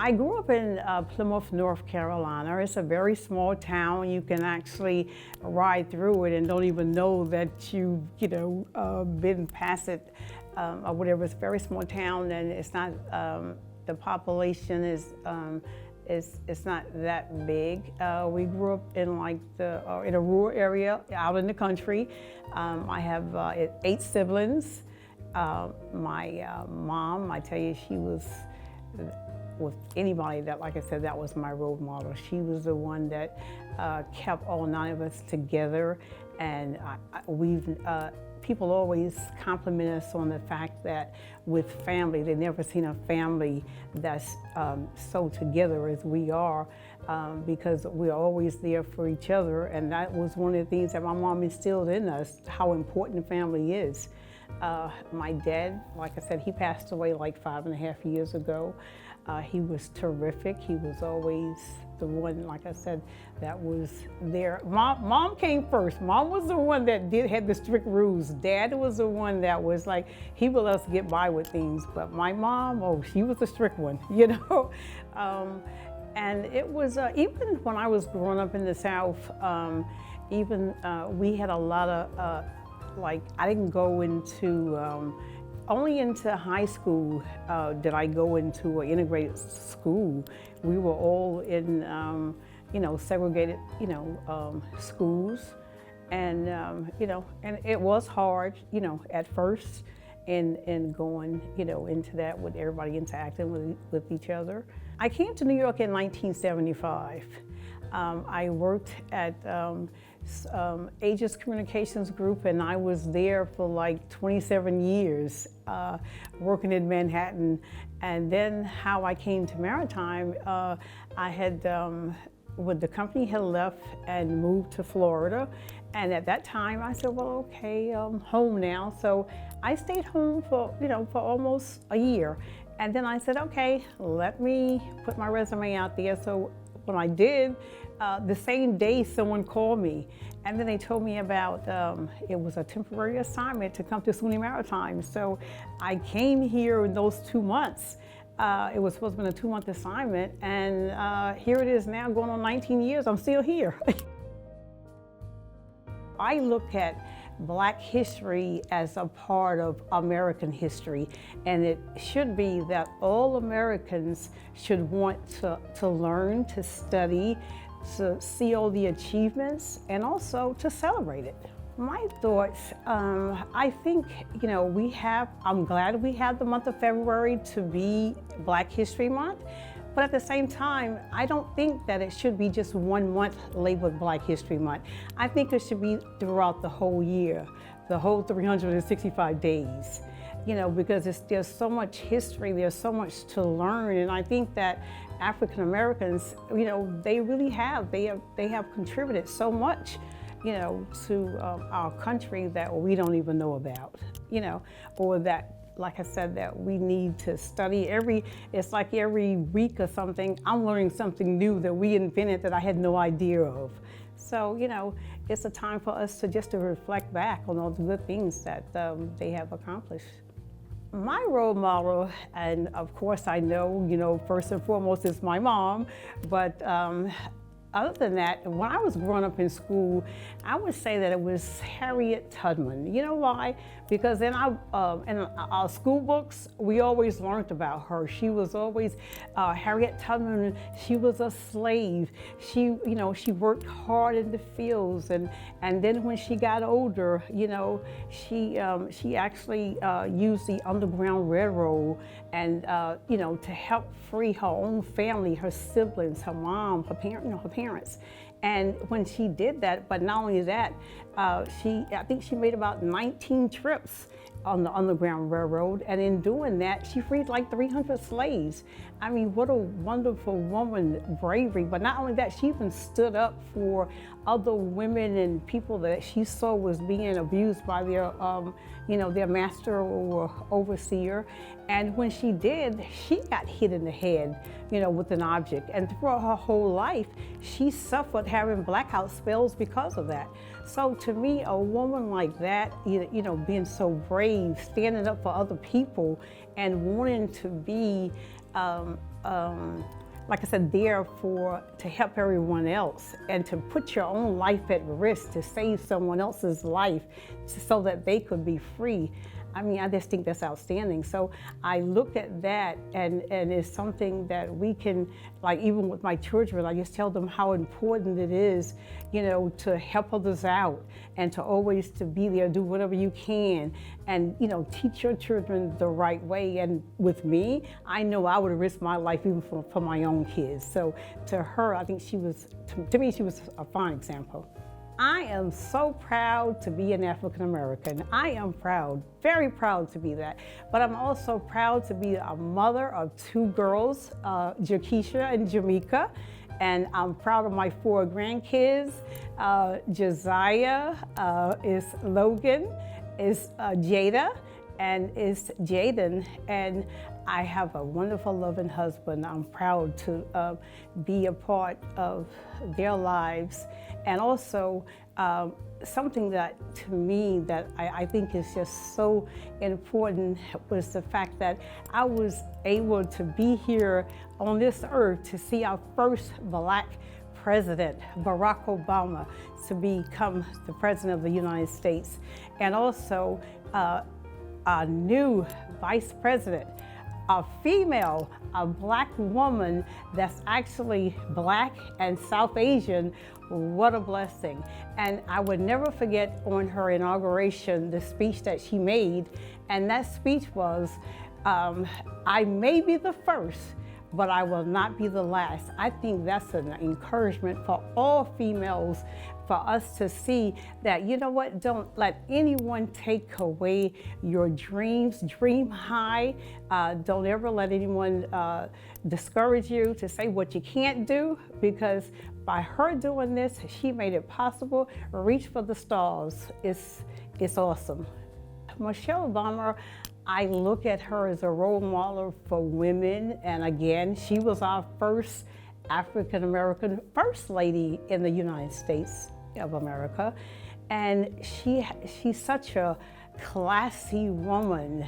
I grew up in Plymouth, North Carolina. It's a very small town. You can actually ride through it and don't even know that been past it or whatever. It's a very small town, and it's not the population is it's not that big. We grew up in in a rural area out in the country. I have 8 siblings. My mom, I tell you, she was with anybody that, like I said, that was my role model. She was the one that kept all 9 of us together, and people always compliment us on the fact that with family, they've never seen a family that's so together as we are, because we're always there for each other, and that was one of the things that my mom instilled in us, how important family is. My dad, like I said, he passed away like 5.5 years ago. He was terrific. He was always the one, like I said, that was there. Mom came first. Mom was the one that had the strict rules. Dad was the one that was like, he would let us get by with things. But my mom, oh, she was the strict one, you know? And it was, even when I was growing up in the South, we had a lot of, I didn't go into, only into high school did I go into an integrated school. We were all in, segregated, schools. And, and it was hard, at first in going, into that with everybody interacting with each other. I came to New York in 1975. I worked at Aegis Communications Group, and I was there for like 27 years, working in Manhattan. And then how I came to Maritime, I had, when the company had left and moved to Florida, and at that time I said, well, okay, I'm home now. So I stayed home for almost a year. And then I said, okay, let me put my resume out there. So when I did, the same day someone called me, and then they told me about, it was a temporary assignment to come to SUNY Maritime. So I came here in those 2 months. It was supposed to be a 2-month assignment, and here it is now going on 19 years, I'm still here. I look at Black history as a part of American history, and it should be that all Americans should want to learn, to study, to see all the achievements, and also to celebrate it. My thoughts, I think, I'm glad we have the month of February to be Black History Month. But at the same time, I don't think that it should be just one month labeled Black History Month. I think it should be throughout the whole year, the whole 365 days, because there's so much history, there's so much to learn. And I think that African Americans, they really have contributed so much, to our country that we don't even know about, or that, like I said, that we need to study it's like every week or something, I'm learning something new that we invented that I had no idea of. So, it's a time for us to reflect back on all the good things that they have accomplished. My role model, and of course I know, first and foremost is my mom, but other than that, when I was growing up in school, I would say that it was Harriet Tubman. You know why? Because in our school books, we always learned about her. She was always, Harriet Tubman, she was a slave. She worked hard in the fields, and then when she got older, she actually used the Underground Railroad and, to help free her own family, her siblings, her mom, her parents. And when she did that, but not only that, I think she made about 19 trips on the Underground Railroad, and in doing that, she freed like 300 slaves. I mean, what a wonderful woman, bravery, but not only that, she even stood up for other women and people that she saw was being abused by their master or overseer. And when she did, she got hit in the head, with an object. And throughout her whole life, she suffered having blackout spells because of that. So to me, a woman like that, being so brave, standing up for other people, and wanting to be like I said, there to help everyone else and to put your own life at risk to save someone else's life so that they could be free. I mean, I just think that's outstanding. So I look at that, and it's something that we can, like even with my children, I just tell them how important it is, you know, to help others out and to always to be there, do whatever you can, and, you know, teach your children the right way. And with me, I know I would risk my life even for my own kids. So to her, I think she was, to me, she was a fine example. I am so proud to be an African American. I am proud, very proud to be that. But I'm also proud to be a mother of 2 girls, Jakisha and Jamaica. And I'm proud of my 4 grandkids. Josiah is Logan, is Jada, and is Jaden. And I have a wonderful, loving husband. I'm proud to be a part of their lives. And also, something that, to me, that I think is just so important was the fact that I was able to be here on this earth to see our first Black president, Barack Obama, to become the president of the United States. And also, a new vice president, a female, a Black woman that's actually Black and South Asian. What a blessing. And I would never forget on her inauguration, the speech that she made. And that speech was, I may be the first, but I will not be the last. I think that's an encouragement for all females, for us to see that, you know what, don't let anyone take away your dreams. Dream high. Don't ever let anyone discourage you to say what you can't do, because by her doing this, she made it possible. Reach for the stars. It's awesome. Michelle Obama, I look at her as a role model for women. And again, she was our first African-American First Lady in the United States of America. And she's such a classy woman.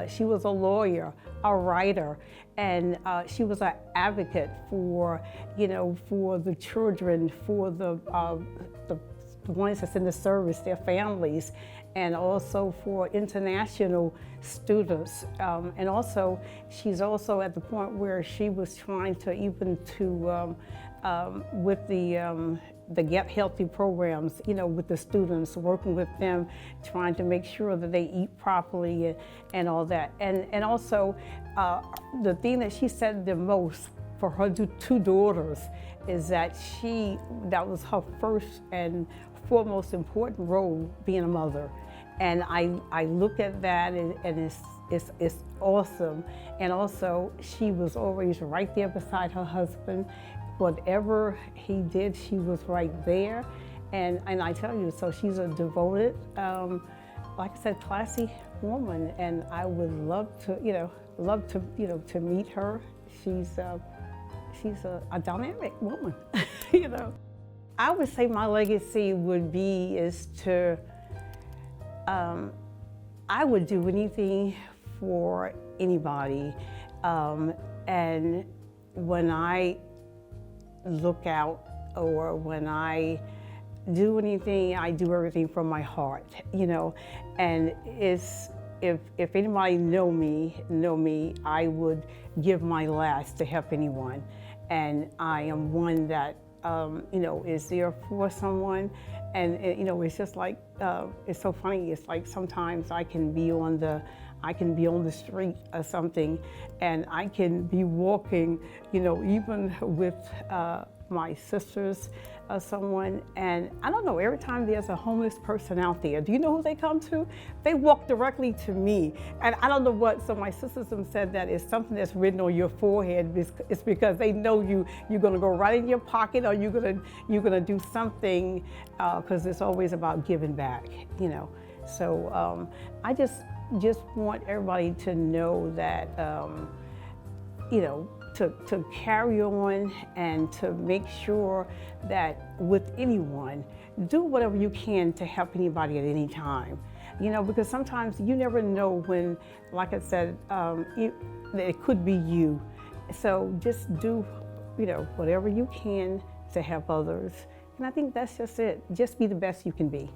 She was a lawyer, a writer, and she was an advocate for, you know, for the children, for the ones that's in the service, their families, and also for international students. And also, she's also at the point where she was trying to even to, with the Get Healthy programs, you know, with the students, working with them, trying to make sure that they eat properly and all that. And also, the thing that she said the most for her 2 daughters is that that was her first and foremost important role, being a mother. And I look at that and it's awesome. And also, she was always right there beside her husband. Whatever he did, she was right there. And I tell you, so she's a devoted, like I said, classy woman. And I would love to, to meet her. She's a dynamic woman, you know. I would say my legacy would be I would do anything for anybody. And when I look out, or when I do anything, I do everything from my heart, you know. And if anybody know me, I would give my last to help anyone. And I am one that, is there for someone. And, it's just like, it's so funny. It's like sometimes I can be on the street or something, and I can be walking, even with my sisters or someone, and I don't know, every time there's a homeless person out there, do you know who they come to? They walk directly to me. And I don't know what, so my sisters have said that it's something that's written on your forehead. It's because they know you're gonna go right in your pocket, or you're gonna do something, because it's always about giving back, So I just want everybody to know that, to carry on and to make sure that with anyone, do whatever you can to help anybody at any time. Because sometimes you never know when, like I said, it could be you. So just do, whatever you can to help others. And I think that's just it. Just be the best you can be,